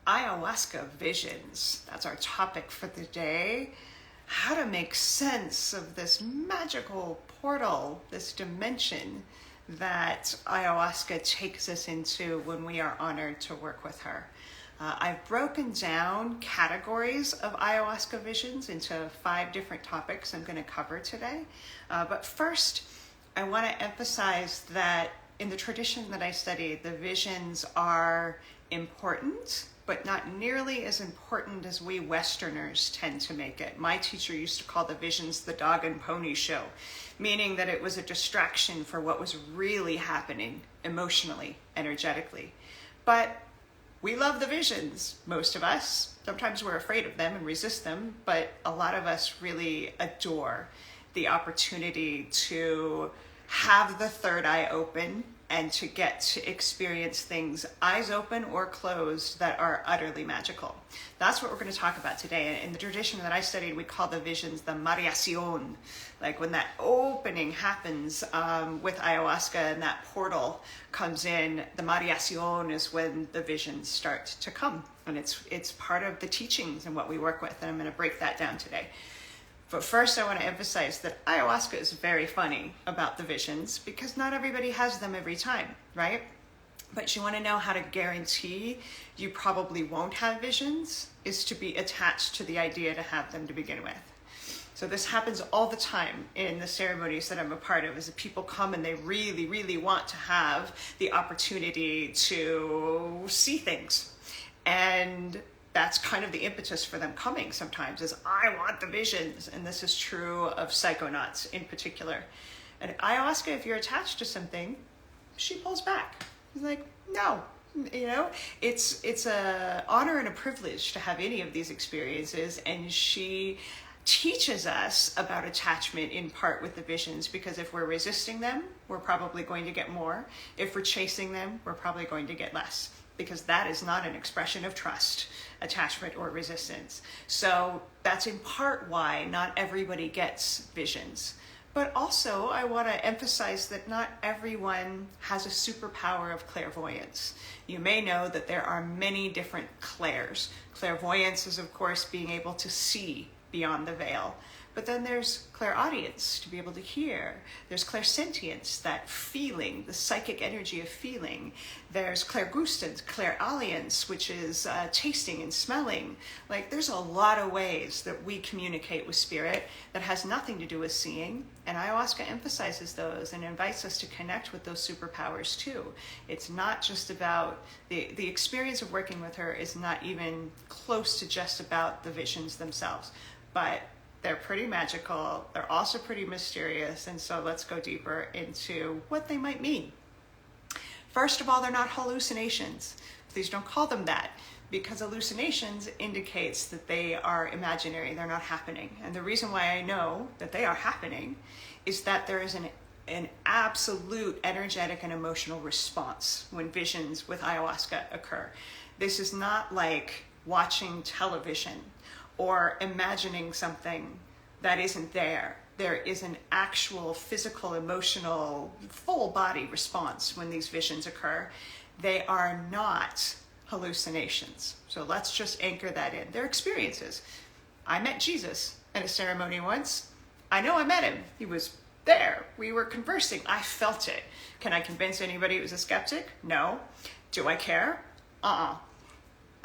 Ayahuasca visions. That's our topic for the day. How to make sense of this magical portal, this dimension that ayahuasca takes us into when we are honored to work with her. I've broken down categories of ayahuasca visions into 5 different topics I'm going to cover today. But first, I want to emphasize that in the tradition that I study, the visions are important, but not nearly as important as we Westerners tend to make it. My teacher used to call the visions the dog and pony show, meaning that it was a distraction for what was really happening emotionally, energetically. But we love the visions, most of us. Sometimes we're afraid of them and resist them, but a lot of us really adore the opportunity to have the third eye open and to get to experience things eyes open or closed that are utterly magical. That's what we're going to talk about today. In the tradition that I studied, we call the visions the mariación. Like when that opening happens with ayahuasca and that portal comes in, the mariación is when the visions start to come. And it's part of the teachings and what we work with. And I'm going to break that down today. But first, I want to emphasize that ayahuasca is very funny about the visions because not everybody has them every time, right? But you want to know how to guarantee you probably won't have visions is to be attached to the idea to have them to begin with. So this happens all the time in the ceremonies that I'm a part of, is that people come and they really, really want to have the opportunity to see things. And that's kind of the impetus for them coming sometimes, is I want the visions. And this is true of psychonauts in particular. And ayahuasca, if you're attached to something, she pulls back. She's like, no, it's a honor and a privilege to have any of these experiences. And she teaches us about attachment in part with the visions, because if we're resisting them, we're probably going to get more. If we're chasing them, we're probably going to get less, because that is not an expression of trust, attachment, or resistance. So that's in part why not everybody gets visions. But also, I want to emphasize that not everyone has a superpower of clairvoyance. You may know that there are many different clairs. Clairvoyance is, of course, being able to see beyond the veil. But then there's clairaudience, to be able to hear. There's clairsentience, that feeling, the psychic energy of feeling. There's clairgustance, clairalience, which is tasting and smelling. Like, there's a lot of ways that we communicate with spirit that has nothing to do with seeing. And ayahuasca emphasizes those and invites us to connect with those superpowers too. It's not just about, the experience of working with her is not even close to just about the visions themselves. But they're pretty magical. They're also pretty mysterious. And so let's go deeper into what they might mean. First of all, they're not hallucinations. Please don't call them that, because hallucinations indicates that they are imaginary. They're not happening. And the reason why I know that they are happening is that there is an absolute energetic and emotional response when visions with ayahuasca occur. This is not like watching television or imagining something that isn't there. There is an actual physical, emotional, full body response when these visions occur. They are not hallucinations. So let's just anchor that in. They're experiences. I met Jesus at a ceremony once. I know I met him. He was there. We were conversing. I felt it. Can I convince anybody who's a skeptic? No. Do I care?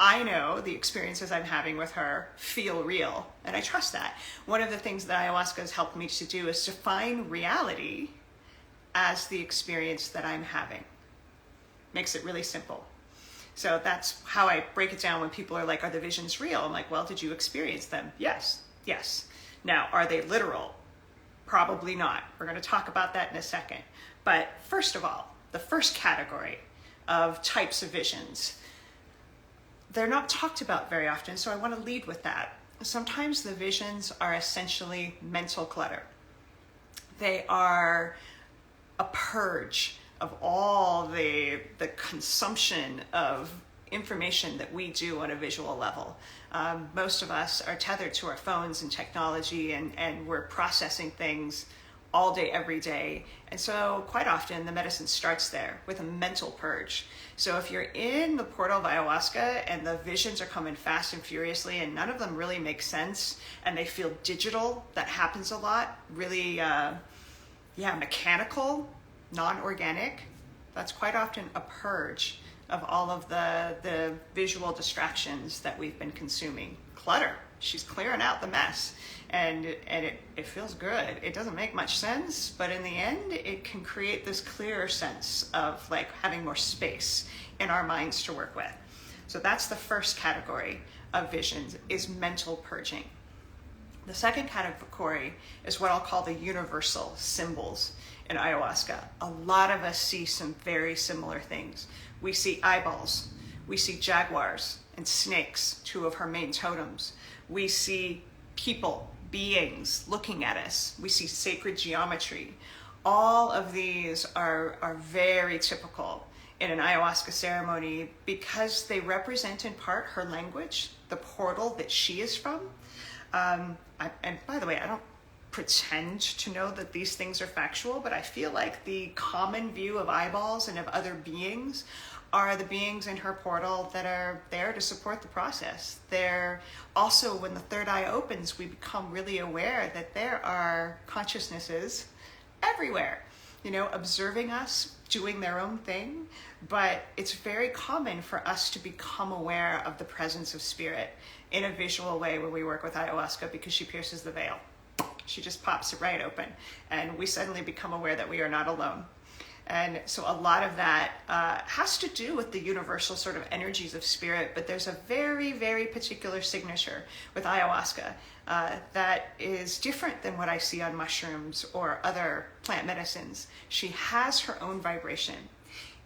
I know the experiences I'm having with her feel real, and I trust that. One of the things that ayahuasca has helped me to do is define reality as the experience that I'm having. Makes it really simple. So that's how I break it down when people are like, are the visions real? I'm like, well, did you experience them? Yes. Now, are they literal? Probably not. We're going to talk about that in a second. But first of all, the first category of types of visions, they're not talked about very often, so I want to lead with that. Sometimes the visions are essentially mental clutter. They are a purge of all the consumption of information that we do on a visual level. Most of us are tethered to our phones and technology, and we're processing things all day, every day. And so quite often the medicine starts there with a mental purge. So if you're in the portal of ayahuasca and the visions are coming fast and furiously and none of them really make sense and they feel digital, that happens a lot, really, mechanical, non-organic, that's quite often a purge of all of the visual distractions that we've been consuming. Clutter. She's clearing out the mess, and it feels good. It doesn't make much sense, but in the end, it can create this clearer sense of like having more space in our minds to work with. So that's the first category of visions, is mental purging. The second category is what I'll call the universal symbols in ayahuasca. A lot of us see some very similar things. We see eyeballs, we see jaguars and snakes, two of her main totems. We see people, beings looking at us. We see sacred geometry. All of these are very typical in an ayahuasca ceremony because they represent in part her language, the portal that she is from. And by the way, I don't pretend to know that these things are factual, but I feel like the common view of eyeballs and of other beings are the beings in her portal that are there to support the process. They're also, when the third eye opens, we become really aware that there are consciousnesses everywhere, observing us, doing their own thing. But it's very common for us to become aware of the presence of spirit in a visual way when we work with ayahuasca, because she pierces the veil. She just pops it right open, and we suddenly become aware that we are not alone. And so a lot of that has to do with the universal sort of energies of spirit, but there's a very, very particular signature with ayahuasca that is different than what I see on mushrooms or other plant medicines. She has her own vibration.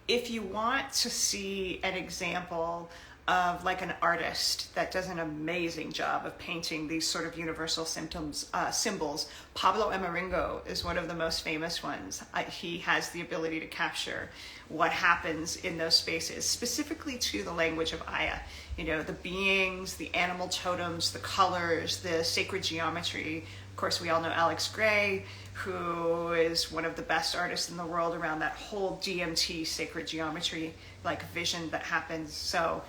If you want to see an example of like an artist that does an amazing job of painting these sort of universal symbols, Pablo Emaringo is one of the most famous ones. He has the ability to capture what happens in those spaces, specifically to the language of Aya. The beings, the animal totems, the colors, the sacred geometry. Of course, we all know Alex Gray, who is one of the best artists in the world around that whole DMT sacred geometry, like vision that happens. So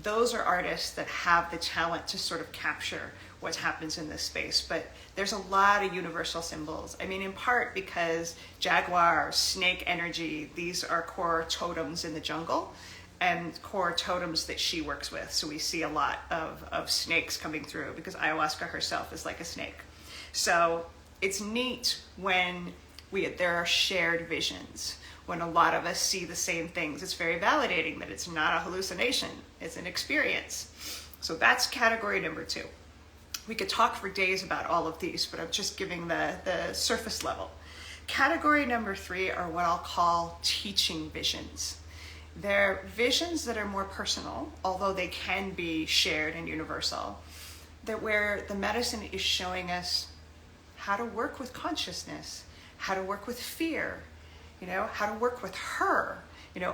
those are artists that have the talent to sort of capture what happens in this space. But there's a lot of universal symbols. I mean, in part because jaguar, snake energy, these are core totems in the jungle and core totems that she works with. So we see a lot of snakes coming through because ayahuasca herself is like a snake. So it's neat when there are shared visions. When a lot of us see the same things, it's very validating that it's not a hallucination, it's an experience. So that's category number 2. We could talk for days about all of these, but I'm just giving the surface level. Category number 3 are what I'll call teaching visions. They're visions that are more personal, although they can be shared and universal, that where the medicine is showing us how to work with consciousness, how to work with fear, how to work with her,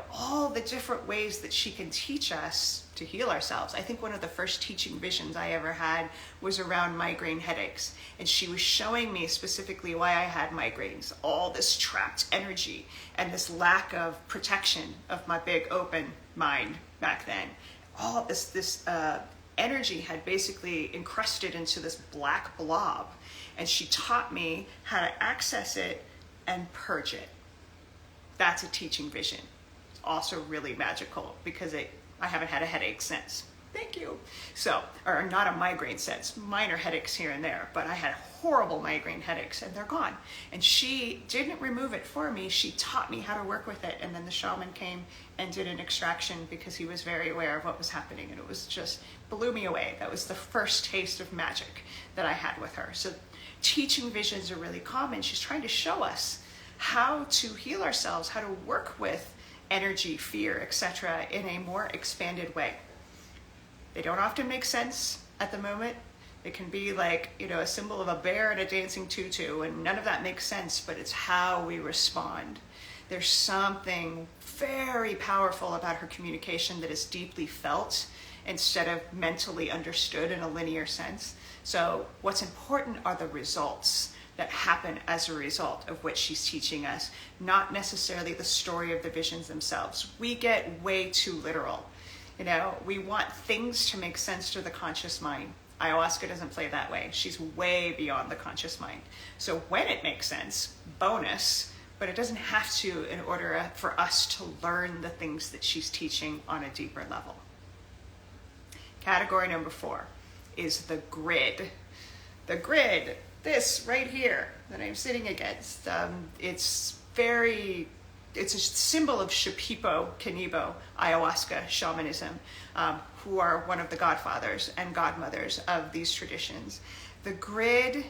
all the different ways that she can teach us to heal ourselves. I think one of the first teaching visions I ever had was around migraine headaches. And she was showing me specifically why I had migraines, all this trapped energy and this lack of protection of my big open mind back then. All this energy had basically encrusted into this black blob. And she taught me how to access it and purge it. That's a teaching vision. It's also really magical because I haven't had a headache since. Thank you. So, or not a migraine since, minor headaches here and there, but I had horrible migraine headaches and they're gone. And she didn't remove it for me. She taught me how to work with it. And then the shaman came and did an extraction because he was very aware of what was happening. And it was just blew me away. That was the first taste of magic that I had with her. So teaching visions are really common. She's trying to show us how to heal ourselves, how to work with energy, fear, etc. in a more expanded way. They don't often make sense at the moment. It can be like, a symbol of a bear and a dancing tutu, and none of that makes sense, but it's how we respond. There's something very powerful about her communication that is deeply felt instead of mentally understood in a linear sense. So what's important are the results. that happen as a result of what she's teaching us, not necessarily the story of the visions themselves. We get way too literal. You know, we want things to make sense to the conscious mind. Ayahuasca doesn't play that way. She's way beyond the conscious mind. So when it makes sense, bonus, but it doesn't have to in order for us to learn the things that she's teaching on a deeper level. Category number 4 is the grid. The grid, this right here that I'm sitting against, it's a symbol of Shipibo, Kanibo, Ayahuasca, shamanism, who are one of the godfathers and godmothers of these traditions. The grid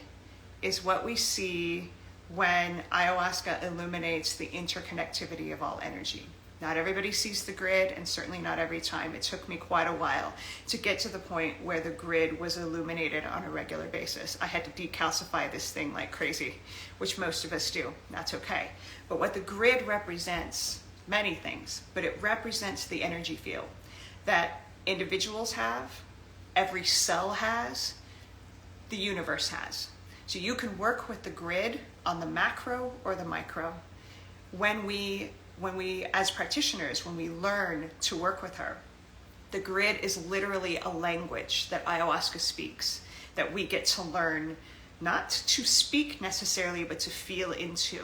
is what we see when Ayahuasca illuminates the interconnectivity of all energy. Not everybody sees the grid, and certainly not every time. It took me quite a while to get to the point where the grid was illuminated on a regular basis. I had to decalcify this thing like crazy, which most of us do. That's okay. But what the grid represents, many things, but it represents the energy field that individuals have, every cell has, the universe has. So you can work with the grid on the macro or the micro. When we, as practitioners, when we learn to work with her, the grid is literally a language that Ayahuasca speaks, that we get to learn, not to speak necessarily, but to feel into,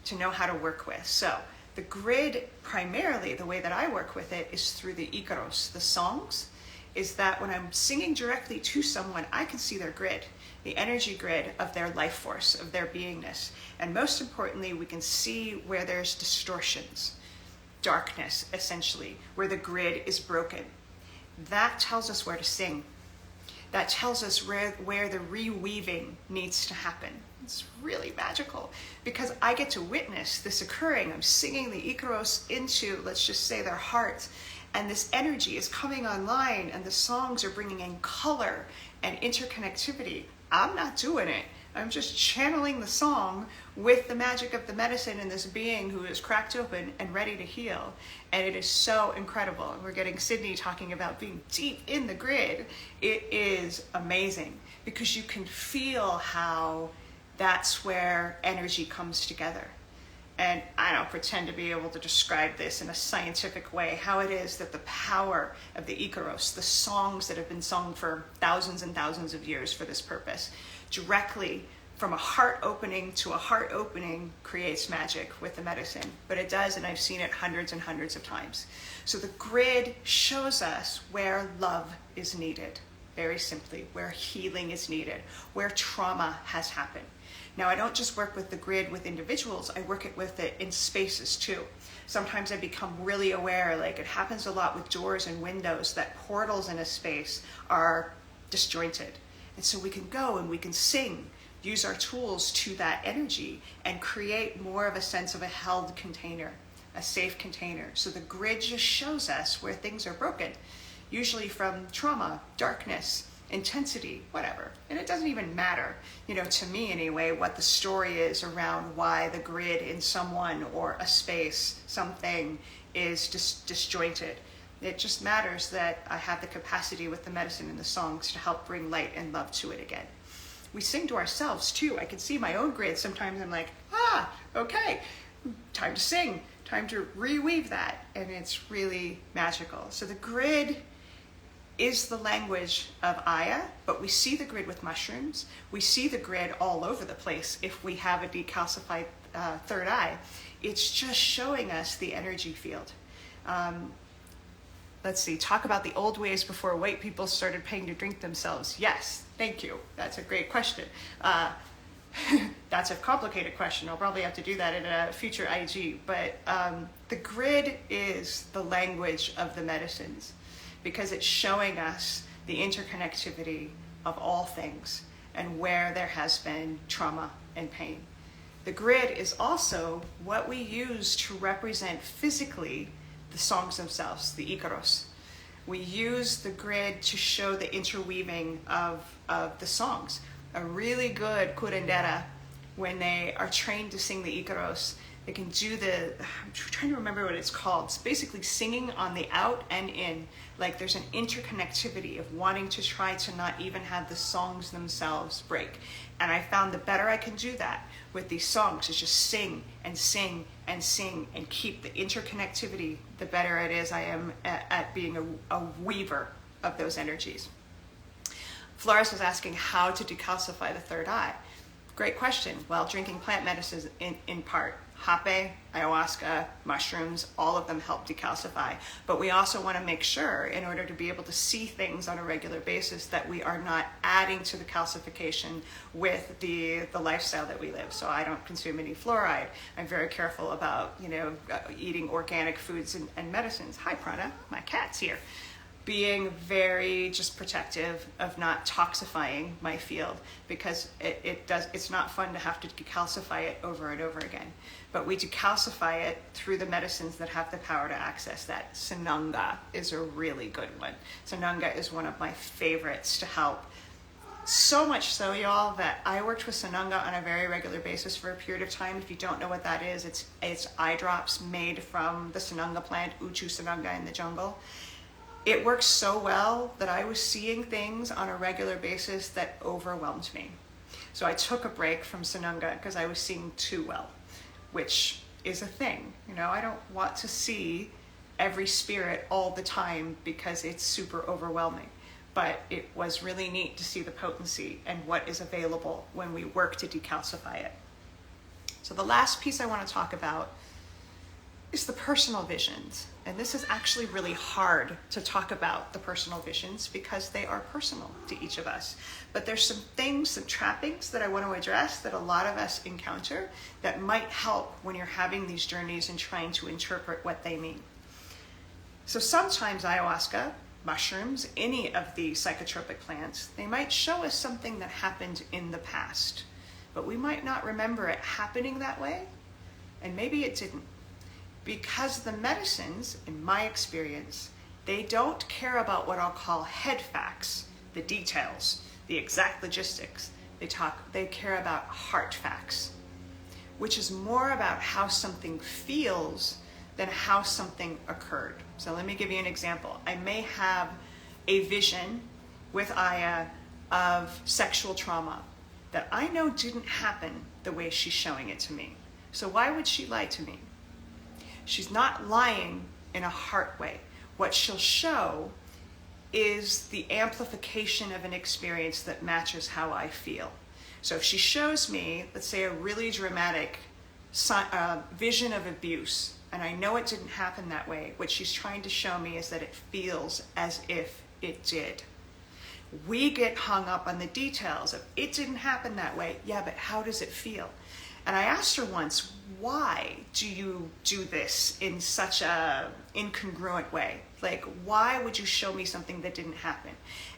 to know how to work with. So the grid, primarily, the way that I work with it is through the Icaros, the songs, is that when I'm singing directly to someone, I can see their grid, the energy grid of their life force, of their beingness. And most importantly, we can see where there's distortions, darkness, essentially, where the grid is broken. That tells us where to sing. That tells us where the reweaving needs to happen. It's really magical because I get to witness this occurring. I'm singing the Icaros into, let's just say, their heart, and this energy is coming online, and the songs are bringing in color and interconnectivity. I'm not doing it. I'm just channeling the song with the magic of the medicine and this being who is cracked open and ready to heal. And it is so incredible. We're getting Sydney talking about being deep in the grid. It is amazing because you can feel how that's where energy comes together. And I don't pretend to be able to describe this in a scientific way, how it is that the power of the Icaros, the songs that have been sung for thousands and thousands of years for this purpose, directly from a heart opening to a heart opening creates magic with the medicine. But it does, and I've seen it hundreds and hundreds of times. So the grid shows us where love is needed, very simply, where healing is needed, where trauma has happened. Now, I don't just work with the grid with individuals, I work with it in spaces too. Sometimes I become really aware, like it happens a lot with doors and windows, that portals in a space are disjointed. And so we can go and we can sing, use our tools to that energy and create more of a sense of a held container, a safe container. So the grid just shows us where things are broken, usually from trauma, darkness, intensity, whatever. And it doesn't even matter, to me anyway, what the story is around why the grid in someone or a space, something is disjointed. It just matters that I have the capacity with the medicine and the songs to help bring light and love to it again. We sing to ourselves too. I can see my own grid. Sometimes I'm like, okay, time to sing, time to reweave that. And it's really magical. So the grid is the language of Aya, but we see the grid with mushrooms. We see the grid all over the place if we have a decalcified third eye. It's just showing us the energy field. Let's see, talk about the old ways before white people started paying to drink themselves. Yes, thank you. That's a great question. That's a complicated question. I'll probably have to do that in a future IG. But the grid is the language of the medicines, because it's showing us the interconnectivity of all things and where there has been trauma and pain. The grid is also what we use to represent physically the songs themselves, the Icaros. We use the grid to show the interweaving of the songs. A really good curandera, when they are trained to sing the Icaros, They can do I'm trying to remember what it's called. It's basically singing on the out and in. Like there's an interconnectivity of wanting to try to not even have the songs themselves break. And I found the better I can do that with these songs is just sing and sing and sing and keep the interconnectivity, the better it is I am at being a weaver of those energies. Flores was asking how to decalcify the third eye. Great question. Well, drinking plant medicines in part. Hape, ayahuasca, mushrooms, all of them help decalcify. But we also want to make sure, in order to be able to see things on a regular basis, that we are not adding to the calcification with the lifestyle that we live. So I don't consume any fluoride. I'm very careful about, eating organic foods and medicines. Hi, Prana, my cat's here. Being very just protective of not toxifying my field, because it's not fun to have to decalcify it over and over again. But we decalcify it through the medicines that have the power to access that. Sananga is a really good one. Sananga is one of my favorites to help. So much so, y'all, that I worked with Sananga on a very regular basis for a period of time. If you don't know what that is, it's eye drops made from the Sananga plant, Uchu Sananga in the jungle. It works so well that I was seeing things on a regular basis that overwhelmed me. So I took a break from Sananga because I was seeing too well, which is a thing. I don't want to see every spirit all the time because it's super overwhelming. But it was really neat to see the potency and what is available when we work to decalcify it. So the last piece I want to talk about is the personal visions. And this is actually really hard to talk about the personal visions because they are personal to each of us. But there's some things, some trappings that I want to address that a lot of us encounter that might help when you're having these journeys and trying to interpret what they mean. So sometimes ayahuasca, mushrooms, any of the psychotropic plants, they might show us something that happened in the past, but we might not remember it happening that way, and maybe it didn't. Because the medicines, in my experience, they don't care about what I'll call head facts, the details, the exact logistics. They care about heart facts, which is more about how something feels than how something occurred. So let me give you an example. I may have a vision with Aya of sexual trauma that I know didn't happen the way she's showing it to me. So why would she lie to me? She's not lying in a heart way. What she'll show is the amplification of an experience that matches how I feel. So if she shows me, let's say, a really dramatic vision of abuse, and I know it didn't happen that way, what she's trying to show me is that it feels as if it did. We get hung up on the details of it didn't happen that way. Yeah, but how does it feel? And I asked her once, why do you do this in such a incongruent way? Like, why would you show me something that didn't happen?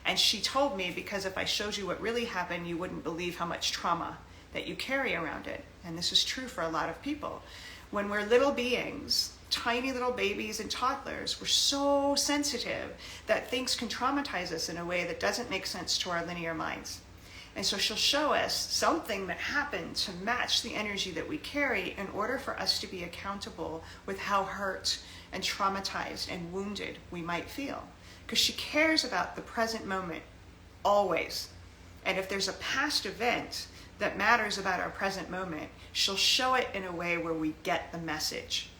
And she told me, because if I showed you what really happened, you wouldn't believe how much trauma that you carry around it. And this is true for a lot of people. When we're little beings, tiny little babies and toddlers, we're so sensitive that things can traumatize us in a way that doesn't make sense to our linear minds. And so she'll show us something that happened to match the energy that we carry in order for us to be accountable with how hurt and traumatized and wounded we might feel. Because she cares about the present moment, always. And if there's a past event that matters about our present moment, she'll show it in a way where we get the message.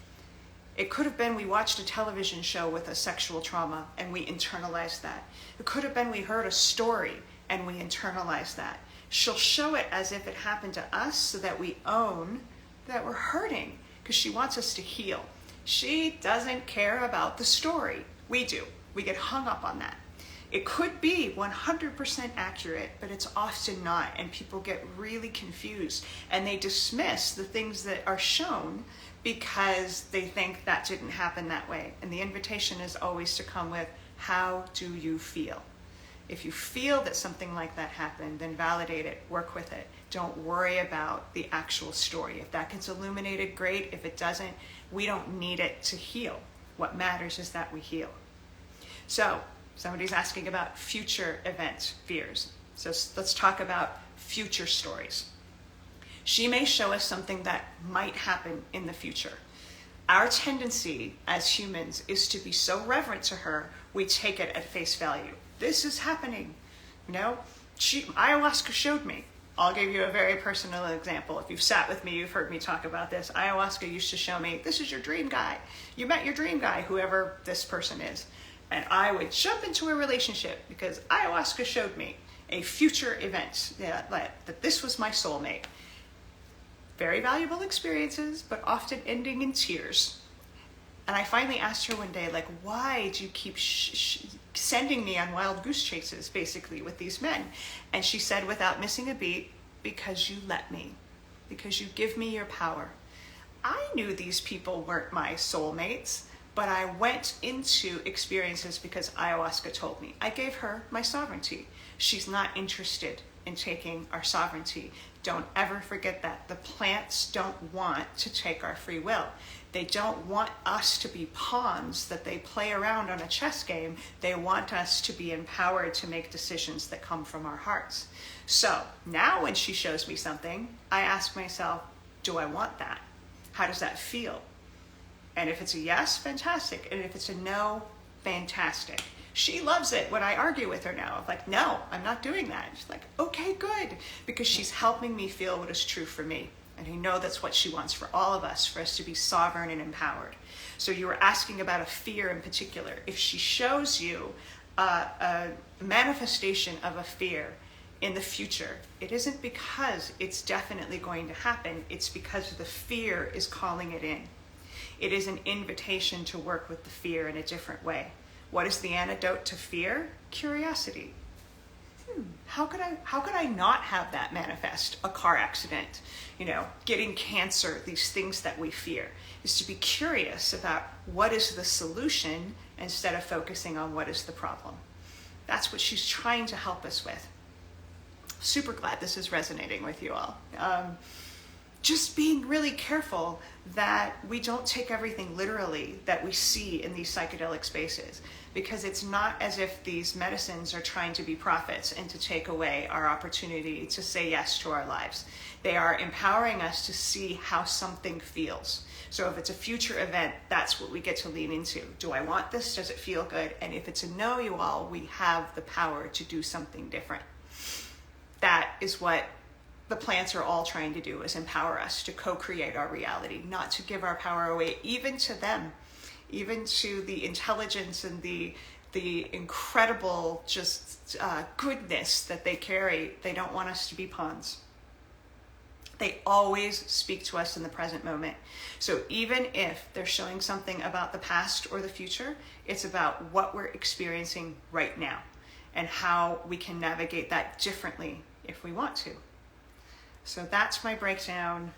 It could have been we watched a television show with a sexual trauma and we internalized that. It could have been we heard a story and we internalize that. She'll show it as if it happened to us so that we own that we're hurting, because she wants us to heal. She doesn't care about the story. We do. We get hung up on that. It could be 100% accurate, but it's often not, and people get really confused and they dismiss the things that are shown because they think that didn't happen that way. And the invitation is always to come with, how do you feel? If you feel that something like that happened, then validate it, work with it. Don't worry about the actual story. If that gets illuminated, great. If it doesn't, we don't need it to heal. What matters is that we heal. So, somebody's asking about future event fears. So let's talk about future stories. She may show us something that might happen in the future. Our tendency as humans is to be so reverent to her, we take it at face value. This is happening. You know, ayahuasca showed me. I'll give you a very personal example. If you've sat with me, you've heard me talk about this. Ayahuasca used to show me, this is your dream guy. You met your dream guy, whoever this person is. And I would jump into a relationship because ayahuasca showed me a future event that this was my soulmate. Very valuable experiences, but often ending in tears. And I finally asked her one day, like, why do you keep sending me on wild goose chases, basically, with these men? And she said, without missing a beat, because you let me, because you give me your power. I knew these people weren't my soulmates, but I went into experiences because ayahuasca told me. I gave her my sovereignty. She's not interested in taking our sovereignty. Don't ever forget that. The plants don't want to take our free will. They don't want us to be pawns that they play around on a chess game. They want us to be empowered to make decisions that come from our hearts. So now when she shows me something, I ask myself, do I want that? How does that feel? And if it's a yes, fantastic. And if it's a no, fantastic. She loves it when I argue with her now. I'm like, no, I'm not doing that. She's like, okay, good. Because she's helping me feel what is true for me. And I know that's what she wants for all of us, for us to be sovereign and empowered. So you were asking about a fear in particular. If she shows you a manifestation of a fear in the future, it isn't because it's definitely going to happen. It's because the fear is calling it in. It is an invitation to work with the fear in a different way. What is the antidote to fear? Curiosity. How could I not have that manifest? A car accident, getting cancer, these things that we fear, is to be curious about what is the solution instead of focusing on what is the problem. That's what she's trying to help us with. Super glad this is resonating with you all. Just being really careful that we don't take everything literally that we see in these psychedelic spaces, because it's not as if these medicines are trying to be prophets and to take away our opportunity to say yes to our lives. They are empowering us to see how something feels. So if it's a future event, that's what we get to lean into. Do I want this? Does it feel good? And if it's a no, you all, we have the power to do something different. That is what the plants are all trying to do, is empower us to co-create our reality, not to give our power away, even to them, even to the intelligence and the incredible goodness that they carry. They don't want us to be pawns. They always speak to us in the present moment. So even if they're showing something about the past or the future, it's about what we're experiencing right now and how we can navigate that differently if we want to. So that's my breakdown.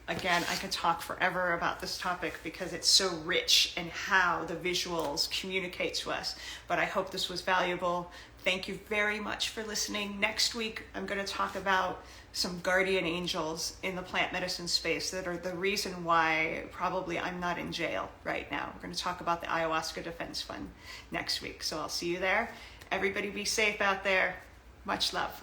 Again, I could talk forever about this topic because it's so rich in how the visuals communicate to us. But I hope this was valuable. Thank you very much for listening. Next week, I'm going to talk about some guardian angels in the plant medicine space that are the reason why probably I'm not in jail right now. We're going to talk about the Ayahuasca Defense Fund next week. So I'll see you there. Everybody be safe out there. Much love.